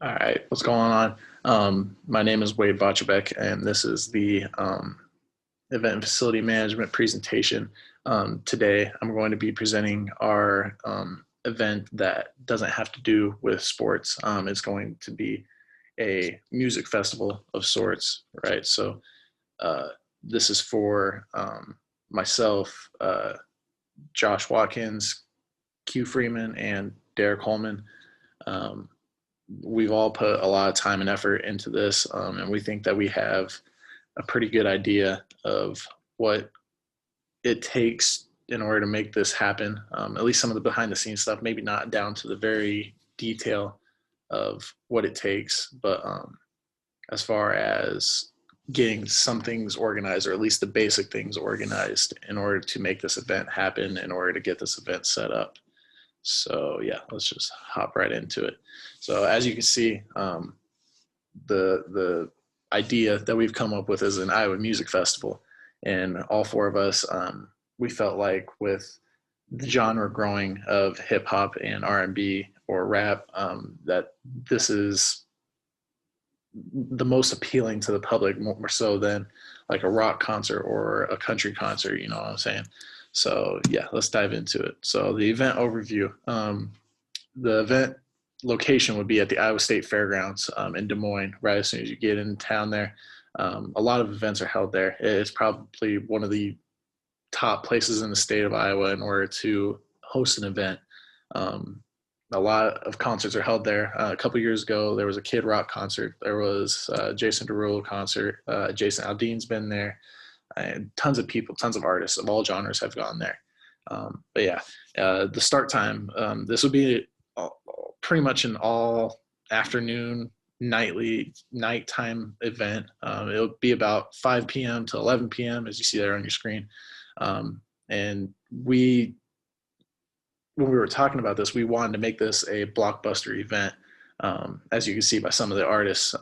All right, what's going on? My name is Wade Botchebek, and this is the event and facility management presentation. Today, I'm going to be presenting our event that doesn't have to do with sports. It's going to be a music festival of sorts, right? So, uh, this is for myself, Josh Watkins, Q Freeman, and Derek Holman. Um, we've all put a lot of time and effort into this, and we think that we have a pretty good idea of what it takes in order to make this happen. At least some of the behind the scenes stuff, maybe not down to the very detail of what it takes, but as far as getting some things organized, or at least the basic things organized in order to make this event happen, in order to get this event set up. So yeah, let's just hop right into it. So as you can see, the idea that we've come up with is an Iowa Music Festival, and all four of us, we felt like with the genre growing of hip hop and R&B or rap, that this is the most appealing to the public, more so than like a rock concert or a country concert. You know what I'm saying? So yeah, let's dive into it. So the event overview. The event location would be at the Iowa State Fairgrounds in Des Moines, right as soon as you get in town there. A lot of events are held there. It's probably one of the top places in the state of Iowa in order to host an event. Um, a lot of concerts are held there. A couple years ago, there was a Kid Rock concert. There was a Jason Derulo concert. Jason Aldean's been there. And tons of people, tons of artists of all genres have gone there. But yeah, the start time, this would be pretty much an all afternoon, nighttime event. It'll be about 5 p.m. to 11 p.m. as you see there on your screen. And when we were talking about this, we wanted to make this a blockbuster event, as you can see by some of the artists.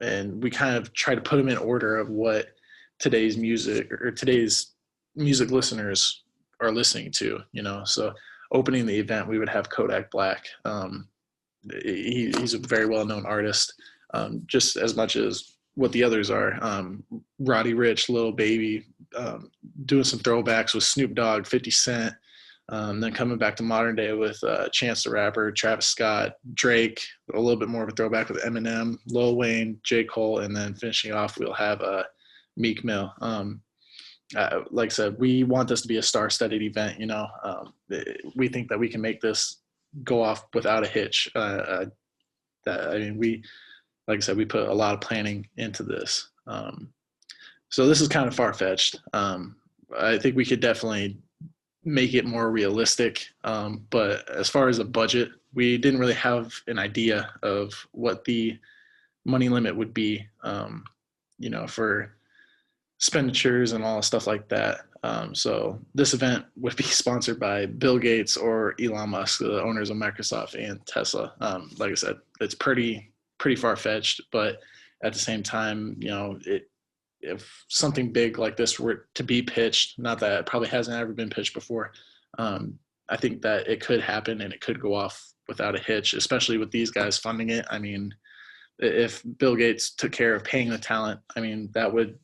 And we kind of try to put them in order of what today's music listeners are listening to, you know. So opening the event, we would have Kodak Black. He's a very well-known artist, just as much as what the others are. Roddy Ricch, Lil Baby, doing some throwbacks with Snoop Dogg, 50 Cent. Then coming back to modern day with Chance the Rapper, Travis Scott, Drake, a little bit more of a throwback with Eminem, Lil Wayne, J. Cole, and then finishing off, we'll have Meek Mill. Like I said, we want this to be a star-studded event. You know, we think that we can make this go off without a hitch. I mean, like I said, we put a lot of planning into this. So this is kind of far-fetched. I think we could definitely make it more realistic. But as far as a budget, we didn't really have an idea of what the money limit would be, you know, for expenditures and all stuff like that. So this event would be sponsored by Bill Gates or Elon Musk, the owners of Microsoft and Tesla. Like I said, it's pretty far fetched, but at the same time, you know, if something big like this were to be pitched, not that it probably hasn't ever been pitched before, I think that it could happen and it could go off without a hitch, especially with these guys funding it. I mean, if Bill Gates took care of paying the talent, I mean, that would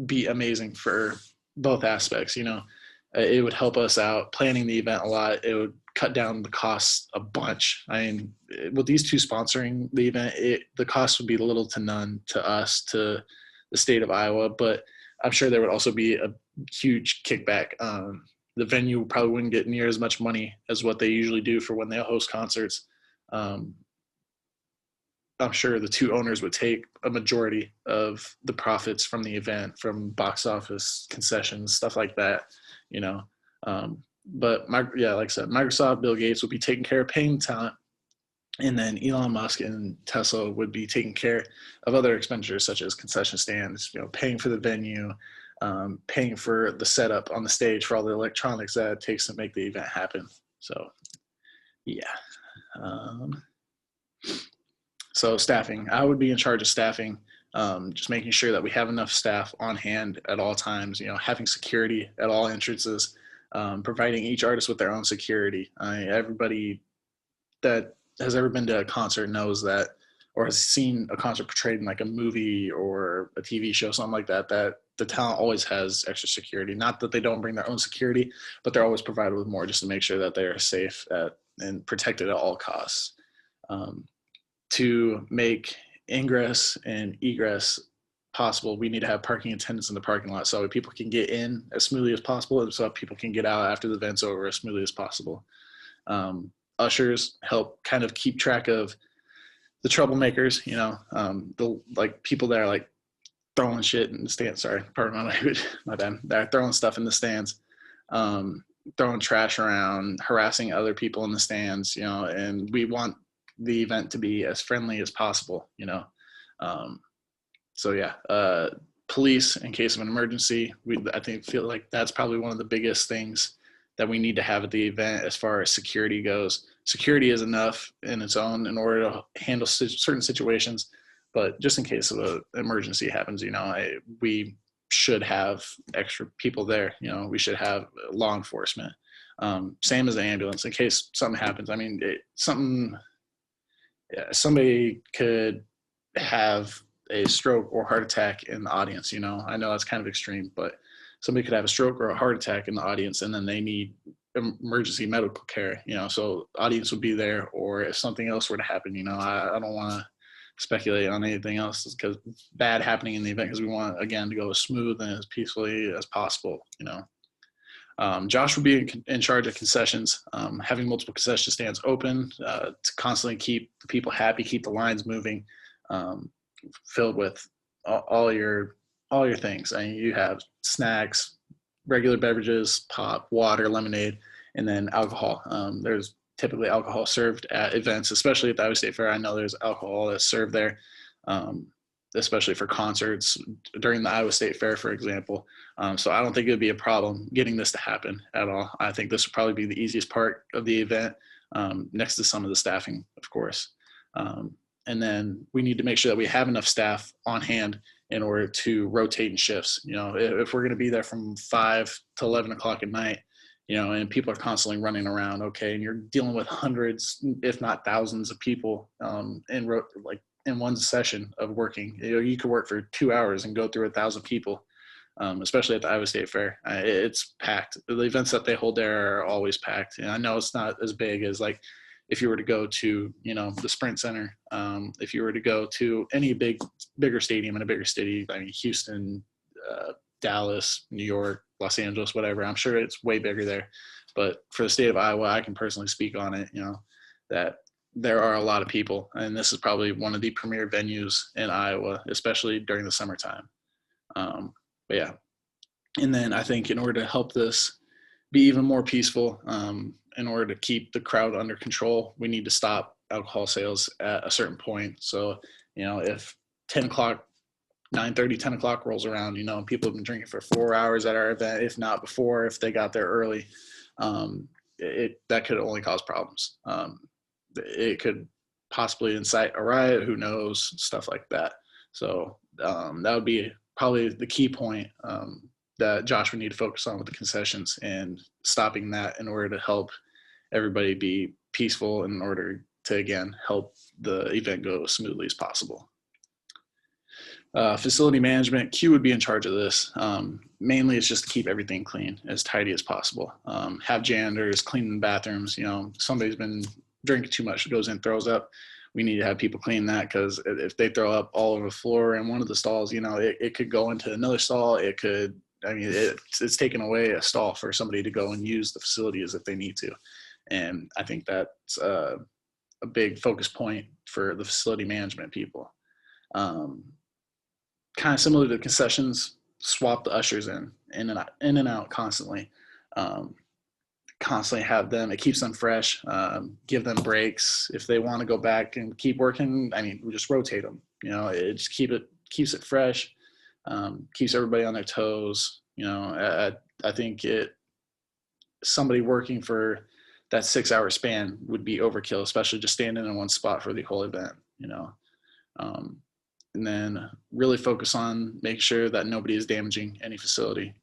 be amazing for both aspects. You know, it would help us out planning the event a lot. It would cut down the costs a bunch. I mean, with these two sponsoring the event, the cost would be little to none to us, to the state of Iowa, but I'm sure there would also be a huge kickback. The venue probably wouldn't get near as much money as what they usually do for when they host concerts. Um, I'm sure the two owners would take a majority of the profits from the event, from box office, concessions, stuff like that, you know. But yeah, like I said, Microsoft, Bill Gates would be taking care of paying talent, and then Elon Musk and Tesla would be taking care of other expenditures such as concession stands, you know, paying for the venue, paying for the setup on the stage for all the electronics that it takes to make the event happen. So, yeah. Um, So staffing, I would be in charge of staffing, just making sure that we have enough staff on hand at all times, you know, having security at all entrances, providing each artist with their own security. Everybody that has ever been to a concert knows that or has seen a concert portrayed in like a movie or a TV show, something like that, that the talent always has extra security. Not that they don't bring their own security, but they're always provided with more just to make sure that they are safe and protected at all costs. Um, to make ingress and egress possible, we need to have parking attendants in the parking lot so people can get in as smoothly as possible, and so people can get out after the event's over as smoothly as possible. Ushers help kind of keep track of the troublemakers, the like people that are like throwing shit in the stands. Sorry, pardon my language, my bad. They're throwing stuff in the stands, throwing trash around, harassing other people in the stands, and we want the event to be as friendly as possible, So yeah, police in case of an emergency. I feel like that's probably one of the biggest things that we need to have at the event as far as security goes. Security is enough in its own in order to handle certain situations, but just in case of an emergency happens, we should have extra people there. We should have law enforcement. Same as the ambulance in case something happens. I mean, somebody could have a stroke or heart attack in the audience. I know that's kind of extreme, but somebody could have a stroke or a heart attack in the audience, and then they need emergency medical care. So the audience would be there, or if something else were to happen, I don't want to speculate on anything else because bad happening in the event, because we want, again, to go as smooth and as peacefully as possible. Josh will be in charge of concessions, having multiple concession stands open to constantly keep the people happy, keep the lines moving, filled with all your things. I mean, you have snacks, regular beverages, pop, water, lemonade, and then alcohol. There's typically alcohol served at events, especially at the Iowa State Fair. I know there's alcohol that's served there, especially for concerts during the Iowa State Fair, for example. So I don't think it would be a problem getting this to happen at all. I think this would probably be the easiest part of the event, next to some of the staffing, of course. And then we need to make sure that we have enough staff on hand in order to rotate in shifts. If we're going to be there from 5 to 11 o'clock at night, and people are constantly running around, okay, and you're dealing with hundreds, if not thousands of people in one session of working. You could work for 2 hours and go through 1,000 people, especially at the Iowa State Fair. It's packed. The events that they hold there are always packed. And I know it's not as big as like if you were to go to, the Sprint Center, if you were to go to any bigger stadium in a bigger city, I mean, Houston, Dallas, New York, Los Angeles, whatever, I'm sure it's way bigger there. But for the state of Iowa, I can personally speak on it, that there are a lot of people, and this is probably one of the premier venues in Iowa, especially during the summertime. But yeah. And then I think in order to help this be even more peaceful, in order to keep the crowd under control, we need to stop alcohol sales at a certain point. So, if 10 o'clock, 9:30, 10 o'clock rolls around, people have been drinking for 4 hours at our event, if not before, if they got there early, that could only cause problems. It could possibly incite a riot, who knows, stuff like that. So that would be probably the key point that Josh would need to focus on with the concessions, and stopping that in order to help everybody be peaceful, in order to, again, help the event go as smoothly as possible. Facility management, Q would be in charge of this. Mainly it's just to keep everything clean, as tidy as possible. Have janitors clean the bathrooms. Somebody's been drinking too much, goes in, throws up. We need to have people clean that, because if they throw up all over the floor in one of the stalls, it could go into another stall. It's taken away a stall for somebody to go and use the facilities if they need to. And I think that's a big focus point for the facility management people. Kind of similar to the concessions, swap the ushers in and out constantly. Constantly have them, it keeps them fresh, give them breaks. If they want to go back and keep working, we just rotate them. It just keeps it fresh, keeps everybody on their toes. I think somebody working for that 6-hour span would be overkill, especially just standing in one spot for the whole event. And then really focus on making sure that nobody is damaging any facility,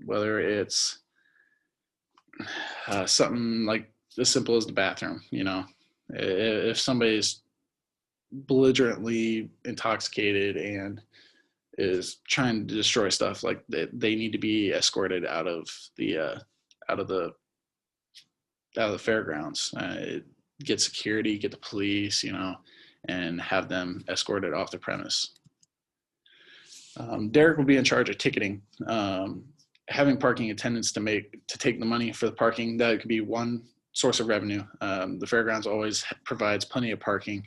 whether it's something like as simple as the bathroom. If somebody's belligerently intoxicated and is trying to destroy stuff, like they need to be escorted out of the out of the fairgrounds. Get security, get the police, you know, and have them escorted off the premise. Derek will be in charge of ticketing. Having parking attendants to take the money for the parking, that could be one source of revenue. The fairgrounds always provides plenty of parking.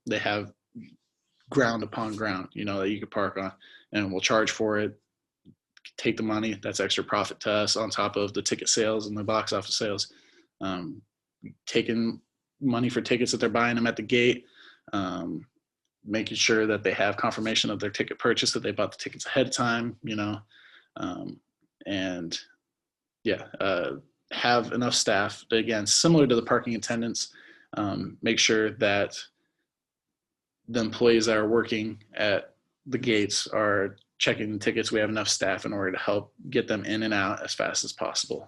They have ground upon ground, you know, that you could park on, and we'll charge for it, take the money. That's extra profit to us on top of the ticket sales and the box office sales. Taking money for tickets that they're buying them at the gate, making sure that they have confirmation of their ticket purchase, that they bought the tickets ahead of time, you know, and yeah, have enough staff. Again, similar to the parking attendants, make sure that the employees that are working at the gates are checking the tickets. We have enough staff in order to help get them in and out as fast as possible.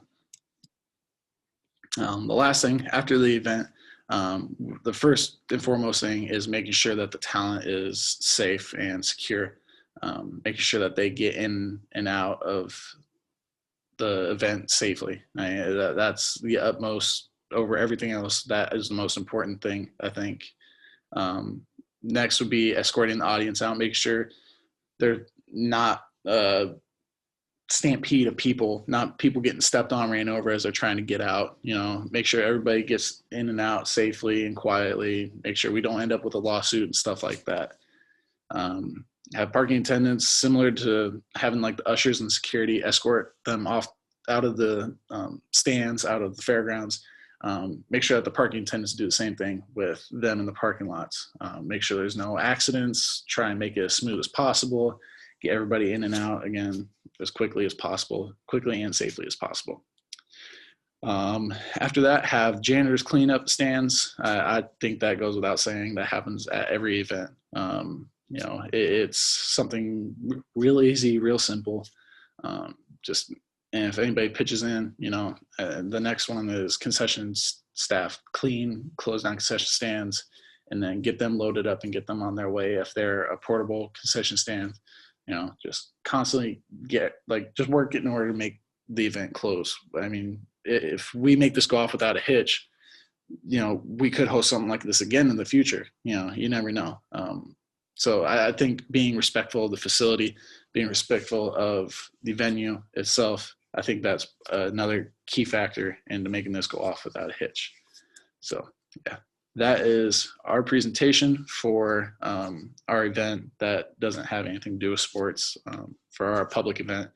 The last thing after the event, the first and foremost thing is making sure that the talent is safe and secure, making sure that they get in and out of the event safely. That's the utmost over everything else. That is the most important thing, I think. Next would be escorting the audience out, make sure they're not stampede of people, not people getting stepped on, ran over as they're trying to get out. You know, make sure everybody gets in and out safely and quietly. Make sure we don't end up with a lawsuit and stuff like that. Have parking attendants, similar to having like the ushers and security, escort them off out of the stands, out of the fairgrounds. Make sure that the parking attendants do the same thing with them in the parking lots. Make sure there's no accidents. Try and make it as smooth as possible. Get everybody in and out again as quickly as possible, quickly and safely as possible. After that, have janitors clean up the stands. I think that goes without saying. That happens at every event. You know, it's something real easy, real simple. And if anybody pitches in, you know, the next one is concessions staff, close down concession stands, and then get them loaded up and get them on their way. If they're a portable concession stand, you know, just constantly just work in order to make the event close. I mean, if we make this go off without a hitch, you know, we could host something like this again in the future. You know, you never know. So I think being respectful of the facility, being respectful of the venue itself, I think that's another key factor into making this go off without a hitch. So yeah, that is our presentation for our event that doesn't have anything to do with sports, for our public event.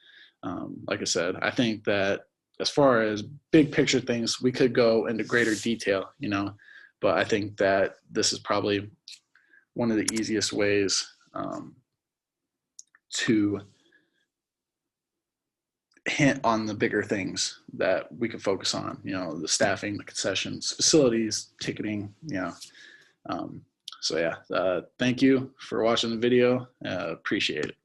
Like I said, I think that as far as big picture things, we could go into greater detail, you know, but I think that this is probably one of the easiest ways to hint on the bigger things that we can focus on, you know, the staffing, the concessions, facilities, ticketing, you know. So yeah, thank you for watching the video. Appreciate it.